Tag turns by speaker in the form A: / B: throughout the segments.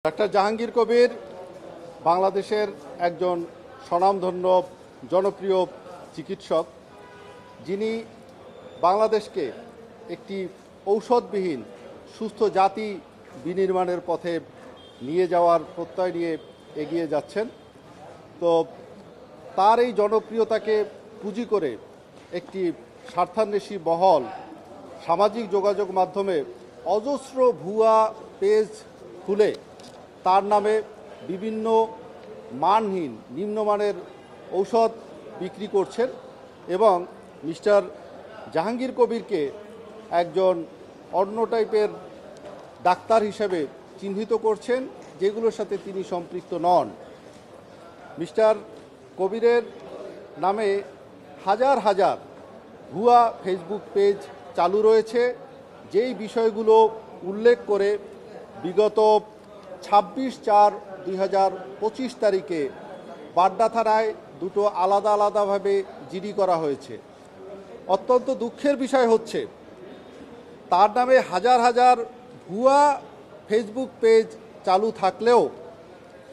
A: Doctor Jahangir Kabir বাংলাদেশের একজন স্বনামধন্য জনপ্রিয় চিকিৎসক, যিনি বাংলাদেশকে একটি ঔষধবিহীন সুস্থ জাতি বিনির্মাণের পথে নিয়ে যাওয়ার প্রত্যয় নিয়ে এগিয়ে যাচ্ছেন। তো তার এই জনপ্রিয়তাকে পুঁজি করে একটি স্বার্থান্বেষী মহল সামাজিক যোগাযোগ মাধ্যমে অজস্র ভুয়া পেজ খুলে তার নামে বিভিন্ন মানহীন নিম্নমানের ঔষধ বিক্রি করছেন এবং মিস্টার জাহাঙ্গীর কবিরকে একজন অন্য টাইপের ডাক্তার হিসেবে চিহ্নিত করছেন, যেগুলোর সাথে তিনি সম্পৃক্ত নন। মিস্টার কবিরের নামে হাজার হাজার ভুয়া ফেসবুক পেজ চালু রয়েছে, যেই বিষয়গুলো উল্লেখ করে বিগত 26/4/2025 তারিখে বাড্ডা থানায় দুটো আলাদা আলাদাভাবে জিডি করা হয়েছে। অত্যন্ত দুঃখের বিষয় হচ্ছে, তার নামে হাজার হাজার ভুয়া ফেসবুক পেজ চালু থাকলেও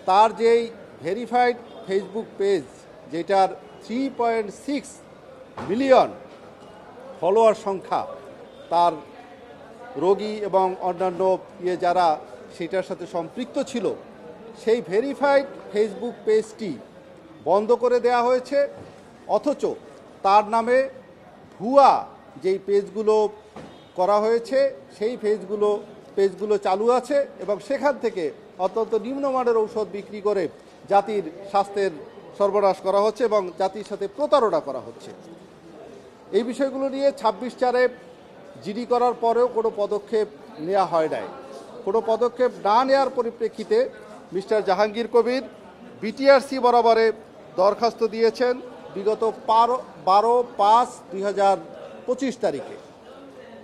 A: তার যেই ভেরিফাইড ফেসবুক পেজ, যেটার 3.6 মিলিয়ন ফলোয়ার সংখ্যা, তার রোগী এবং অন্যান্য যারা সেটার সাথে সম্পৃক্ত ছিল, সেই ভেরিফাইড ফেসবুক পেজটি বন্ধ করে দেওয়া হয়েছে। অথচ তার নামে ভুয়া যেই পেজগুলো করা হয়েছে সেই পেজগুলো চালু আছে এবং সেখান থেকে অত্যন্ত নিম্নমানের ঔষধ বিক্রি করে জাতির স্বাস্থ্যের সর্বনাশ করা হচ্ছে এবং জাতির সাথে প্রতারণা করা হচ্ছে। এই বিষয়গুলো নিয়ে 26/4-এ জিডি করার পরেও কোনো পদক্ষেপ নেওয়া হয় নাই। কোনো পদক্ষেপ না নেওয়ার পরিপ্রেক্ষিতে মিস্টার জাহাঙ্গীর কবির বিটিআরসি বরাবরে দরখাস্ত দিয়েছেন বিগত 12/5/2025 তারিখে।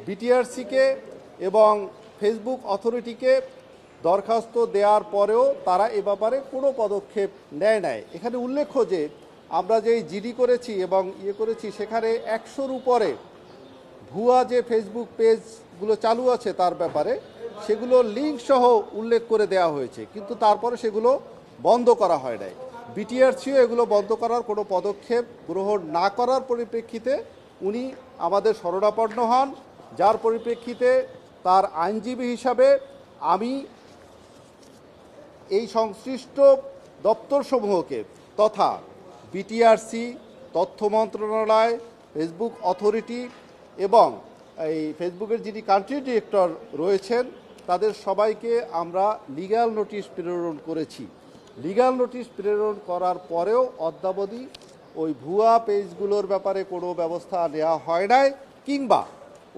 A: বিটিআরসিকে এবং ফেসবুক অথরিটিকে দরখাস্ত দেওয়ার পরেও তারা এ ব্যাপারে কোনো পদক্ষেপ নেয় নাই। এখানে উল্লেখ্য যে আমরা যেই জিডি করেছি এবং করেছি, সেখানে 100-র উপরে ভুয়া যে ফেসবুক পেজগুলো চালু আছে তার ব্যাপারে সেগুলো লিঙ্ক সহ উল্লেখ করে দেওয়া হয়েছে, কিন্তু তারপরে সেগুলো বন্ধ করা হয় নাই। বিটিআরসিও এগুলো বন্ধ করার কোনো পদক্ষেপ গ্রহণ না করার পরিপ্রেক্ষিতে উনি আমাদের শরণাপন্ন হন, যার পরিপ্রেক্ষিতে তার আইনজীবী হিসাবে আমি এই সংশ্লিষ্ট দপ্তরসমূহকে তথা বিটিআরসি, তথ্য মন্ত্রণালয়, ফেসবুক অথরিটি এবং এই ফেসবুকের যিনি কান্ট্রি ডিরেক্টর রয়েছেন তাদের সবাইকে আমরা লিগ্যাল নোটিশ প্রেরণ করেছি। লিগ্যাল নোটিশ প্রেরণ করার পরেও অদ্যাবধি ওই ভুয়া পেজগুলোর ব্যাপারে কোনো ব্যবস্থা নেওয়া হয় নাই, কিংবা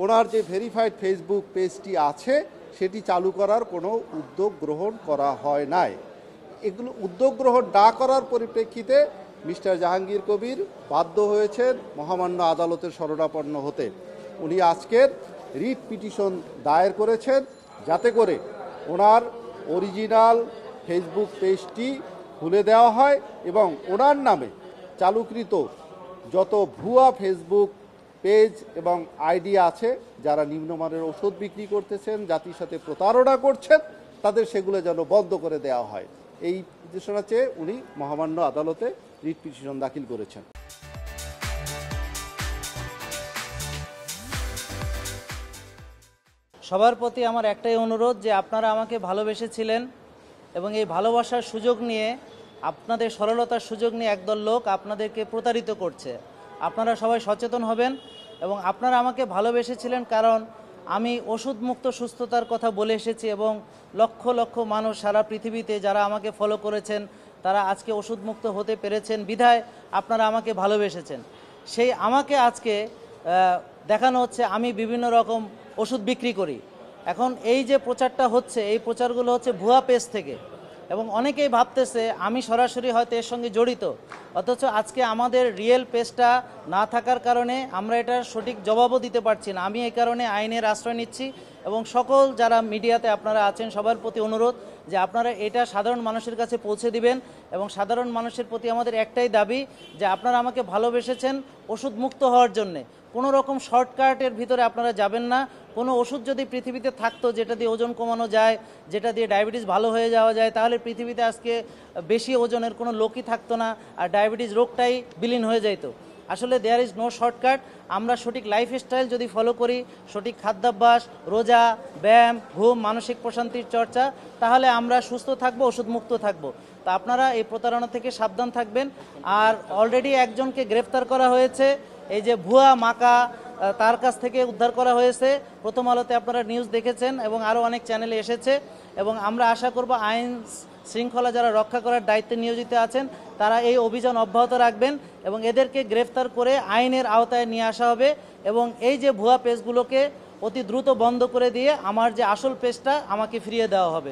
A: ওনার যে ভেরিফাইড ফেসবুক পেজটি আছে সেটি চালু করার কোনো উদ্যোগ গ্রহণ করা হয় নাই। এগুলো উদ্যোগ গ্রহণ না করার পরিপ্রেক্ষিতে মিস্টার জাহাঙ্গীর কবির বাধ্য হয়েছেন মহামান্য আদালতের শরণাপন্ন হতে। উনি আজকের রিট পিটিশন দায়ের করেছেন যাতে করে ওনার অরিজিনাল ফেসবুক পেজটি খুলে দেওয়া হয় এবং ওনার নামে চালুকৃত যত ভুয়া ফেসবুক পেজ এবং আইডি আছে, যারা নিম্নমানের ওষুধ বিক্রি করতেছেন, জাতির সাথে প্রতারণা করছেন, তাদের সেগুলো যেন বন্ধ করে দেওয়া হয়। এই নির্দেশনা চেয়ে উনি মহামান্য আদালতে রিট পিটিশন দাখিল করেছেন।
B: সবার প্রতি আমার একটাই অনুরোধ যে আপনারা আমাকে ভালোবেসেছিলেন এবং এই ভালোবাসার সুযোগ নিয়ে, আপনাদের সরলতার সুযোগ নিয়ে একদল লোক আপনাদেরকে প্রতারিত করছে। আপনারা সবাই সচেতন হবেন এবং আপনারা আমাকে ভালোবেসেছিলেন কারণ আমি ওষুধমুক্ত সুস্থতার কথা বলে এসেছি এবং লক্ষ লক্ষ মানুষ সারা পৃথিবীতে যারা আমাকে ফলো করেছেন তারা আজকে ওষুধমুক্ত হতে পেরেছেন বিধায় আপনারা আমাকে ভালোবেসেছেন। সেই আমাকে আজকে দেখানো হচ্ছে আমি বিভিন্ন রকম ওষুধ বিক্রি করি। এখন এই যে প্রচারটা হচ্ছে, এই প্রচারগুলো হচ্ছে ভুয়া পেজ থেকে এবং অনেকেই ভাবতেছে আমি সরাসরি হয়তো এর সঙ্গে জড়িত, অথচ আজকে আমাদের রিয়েল পেজটা না থাকার কারণে আমরা এটার সঠিক জবাবও দিতে পারছি না। আমি এই কারণে আইনের আশ্রয় নিচ্ছি এবং সকল যারা মিডিয়াতে আপনারা আছেন সবার প্রতি অনুরোধ যে আপনারা এটা সাধারণ মানুষের কাছে পৌঁছে দিবেন। এবং সাধারণ মানুষের প্রতি আমাদের একটাই দাবি যে আপনারা আমাকে ভালোবেসেছেন ওষুধ মুক্ত হওয়ার জন্যে, কোনো রকম শর্টকাটের ভিতরে আপনারা যাবেন না। কোনো ওষুধ যদি পৃথিবীতে থাকতো যেটা দিয়ে ওজন কমানো যায়, যেটা দিয়ে ডায়াবেটিস ভালো হয়ে যাওয়া যায়, তাহলে পৃথিবীতে আজকে বেশি ওজনের কোনো লোকই থাকতো না, আর ডায়াবেটিস রোগটাই বিলীন হয়ে যেত। আসলে দেয়ার ইজ নো শর্টকাট। আমরা সঠিক লাইফস্টাইল যদি ফলো করি, সঠিক খাদ্যাভ্যাস, রোজা, ব্যায়াম, ঘুম, মানসিক প্রশান্তির চর্চা, তাহলে আমরা সুস্থ থাকবো, ওষুধমুক্ত থাকবো। তা আপনারা এই প্রতারণা থেকে সাবধান থাকবেন। আর অলরেডি একজনকে গ্রেফতার করা হয়েছে, এই যে ভুয়া মাকা, তার কাছ থেকে উদ্ধার করা হয়েছে। প্রথম আলোতে আপনারা নিউজ দেখেছেন এবং আরও অনেক চ্যানেলে এসেছে। এবং আমরা আশা করব আইন শৃঙ্খলা যারা রক্ষা করার দায়িত্বে নিয়োজিত আছেন তারা এই অভিযান অব্যাহত রাখবেন এবং এদেরকে গ্রেফতার করে আইনের আওতায় নিয়ে আসা হবে। এবং এই যে ভুয়া পেজগুলোকে অতি দ্রুত বন্ধ করে দিয়ে আমার যে আসল পেজটা আমাকে ফিরিয়ে দেওয়া হবে।